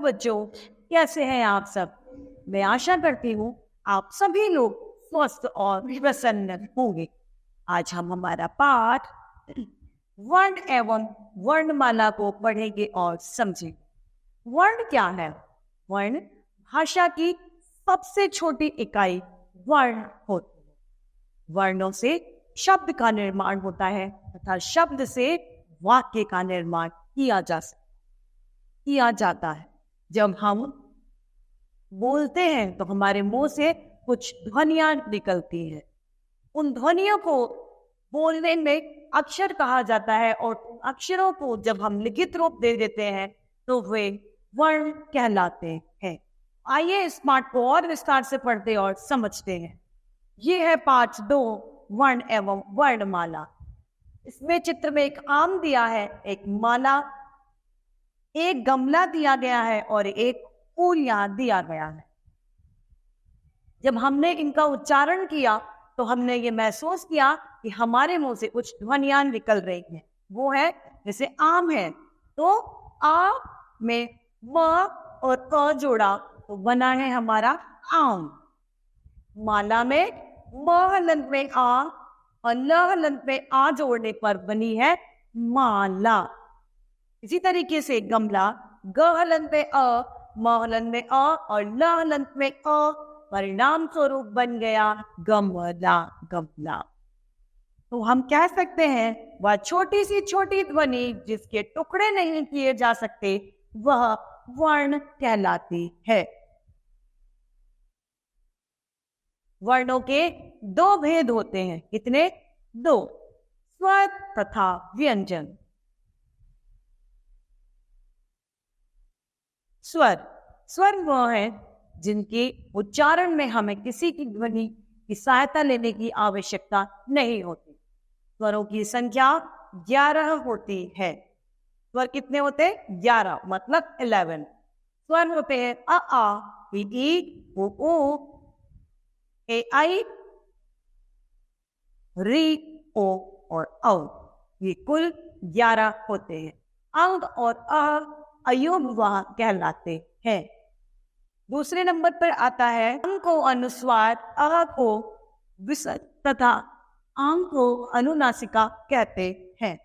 बच्चों, कैसे हैं आप सब? मैं आशा करती हूँ आप सभी लोग स्वस्थ और प्रसन्न होंगे। आज हम हमारा पाठ वर्ण एवं वर्णमाला को पढ़ेंगे और समझेंगे। वर्ण क्या है? वर्ण भाषा की सबसे छोटी इकाई वर्ण होती है। वर्णों से शब्द का निर्माण होता है तथा शब्द से वाक्य का निर्माण किया जाता है। जब हम बोलते हैं तो हमारे मुंह से कुछ ध्वनियां निकलती हैं। उन ध्वनियों को बोलने में अक्षर कहा जाता है और अक्षरों को जब हम लिखित रूप दे देते हैं तो वे वर्ण कहलाते हैं। आइए इस पाठ को और विस्तार से पढ़ते और समझते हैं। ये है पाठ 2, वर्ण एवं वर्णमाला। इसमें चित्र में एक आम दिया है, एक माला, एक गमला दिया गया है और एक फूल यहाँ दिया गया है। जब हमने इनका उच्चारण किया तो हमने ये महसूस किया कि हमारे मुंह से कुछ ध्वनियां निकल रही हैं। वो है जैसे आम है तो आ में म और क जोड़ा तो बना है हमारा आम। माला में म हलंत में आ और ल हलंत में आ जोड़ने पर बनी है माला। इसी तरीके से गमला ग हलंत में अ, म हलंत में अ और ल हलंत में अ, परिणाम स्वरूप बन गया गमला। गमला तो हम कह सकते हैं वह छोटी सी छोटी ध्वनि जिसके टुकड़े नहीं किए जा सकते वह वर्ण कहलाती है। वर्णों के 2 भेद होते हैं। कितने? 2, स्वर तथा व्यंजन। स्वर वह है जिनके उच्चारण में हमें किसी की ध्वनि की सहायता लेने की आवश्यकता नहीं होती। स्वरों की संख्या 11 होती है। स्वर कितने होते हैं? 11, मतलब 11। स्वर होते हैं अ आ, ई, उ, ए आई, री, ओ और औ। ये कुल 11 होते हैं। अंग और अयोगवाह कहलाते हैं। दूसरे नंबर पर आता है अंग को अनुस्वार, अ को विसर्ग तथा आंग को अनुनासिका कहते हैं।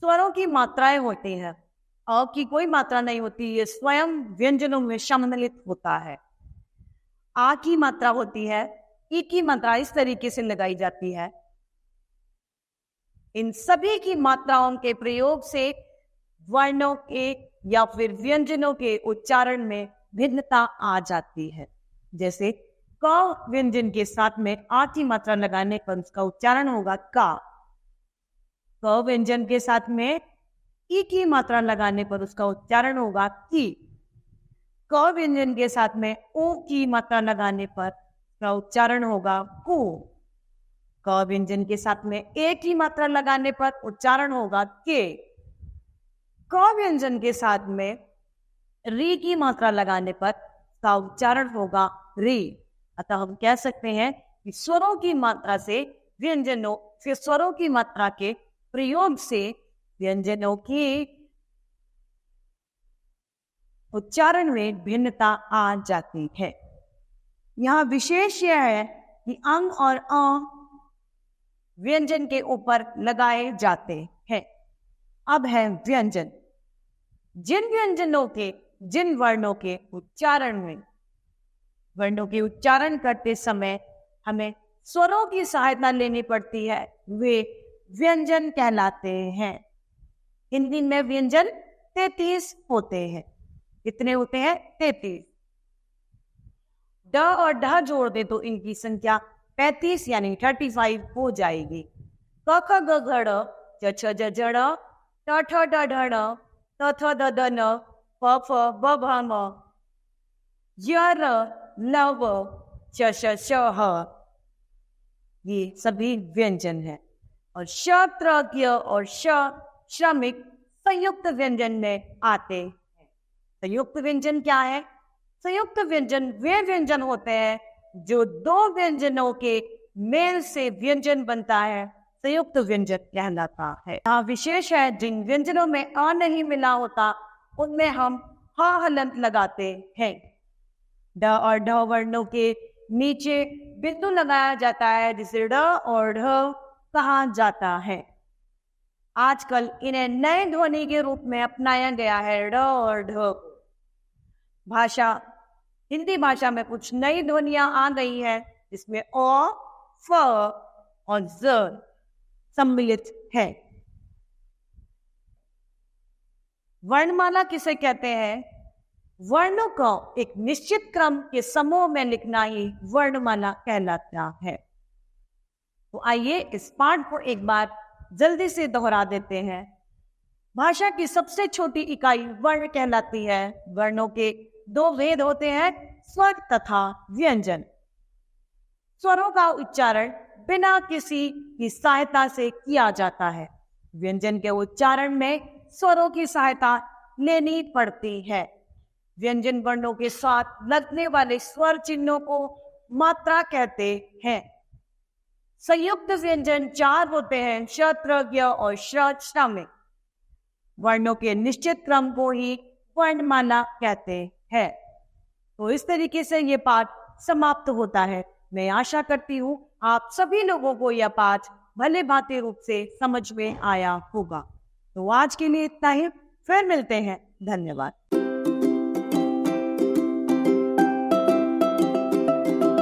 स्वरों की मात्राएं होती हैं। अ की कोई मात्रा नहीं होती, ये स्वयं व्यंजनों में सम्मिलित होता है। आ की मात्रा होती है, ई की मात्रा इस तरीके से लगाई जाती है। इन सभी की मात्राओं के प्रयोग से वर्णों के या फिर व्यंजनों के उच्चारण में भिन्नता आ जाती है। जैसे क व्यंजन के साथ में आ की मात्रा लगाने पर उसका उच्चारण होगा का। क व्यंजन के साथ में ई की मात्रा लगाने पर उसका उच्चारण होगा की। क व्यंजन के साथ में ओ की मात्रा लगाने पर उसका उच्चारण होगा कु। क व्यंजन के साथ में ए की मात्रा लगाने पर उच्चारण होगा के। क व्यंजन के साथ में री की मात्रा लगाने पर उसका उच्चारण होगा री। अतः हम कह सकते हैं कि स्वरों की मात्रा से व्यंजनों फिर स्वरों की मात्रा के प्रयोग से व्यंजनों की उच्चारण में भिन्नता आ जाती है। यहाँ विशेष यह है कि अंग और अ व्यंजन के ऊपर लगाए जाते हैं। अब है व्यंजन। जिन व्यंजनों के, जिन वर्णों के उच्चारण में, वर्णों के उच्चारण करते समय हमें स्वरों की सहायता लेनी पड़ती है वे व्यंजन कहलाते हैं। हिंदी में व्यंजन 33 होते हैं। कितने होते हैं? 33। ड और ढ जोड़ दे तो इनकी संख्या 35 यानी 35 हो जाएगी। क ख ग घ ड़, च छ ज ज ड़, ट ठ ड ढ ण, त थ द द न, प फ ब भ म, य र ल व, च श श ह। ये सभी व्यंजन है। और श त्र ज्ञ और श श्रमिक संयुक्त व्यंजन में आते हैं। संयुक्त व्यंजन क्या है? संयुक्त व्यंजन वे व्यंजन होते हैं जो 2 व्यंजनों के मेल से व्यंजन बनता है, संयुक्त व्यंजन कहलाता है। यहाँ विशेष है जिन व्यंजनों में अ नहीं मिला होता उनमें हम हा हलंत लगाते हैं। ड और ढ वर्णों के नीचे बिंदु लगाया जाता है जिसे ड और ढ कहा जाता है। आजकल इन्हें नए ध्वनि के रूप में अपनाया गया है, ड और ढ को। भाषा हिंदी भाषा में कुछ नई ध्वनियां आ गई है जिसमें अ, फ और ज सम्मिलित है। वर्णमाला किसे कहते हैं? वर्णों को एक निश्चित क्रम के समूह में लिखना ही वर्णमाला कहलाता है। तो आइए इस पाठ को एक बार जल्दी से दोहरा देते हैं। भाषा की सबसे छोटी इकाई वर्ण कहलाती है। वर्णों के दो भेद होते हैं, स्वर तथा व्यंजन। स्वरों का उच्चारण बिना किसी की सहायता से किया जाता है। व्यंजन के उच्चारण में स्वरों की सहायता लेनी पड़ती है। व्यंजन वर्णों के साथ लगने वाले स्वर चिन्हों को मात्रा कहते हैं। संयुक्त व्यंजन 4 होते हैं, श, त्र, ज्ञ और श्र, श्रमिक। वर्णों के निश्चित क्रम को ही वर्णमाला कहते हैं। तो इस तरीके से ये पाठ समाप्त होता है। मैं आशा करती हूँ आप सभी लोगों को यह पाठ भले भांति रूप से समझ में आया होगा। तो आज के लिए इतना ही, फिर मिलते हैं। धन्यवाद।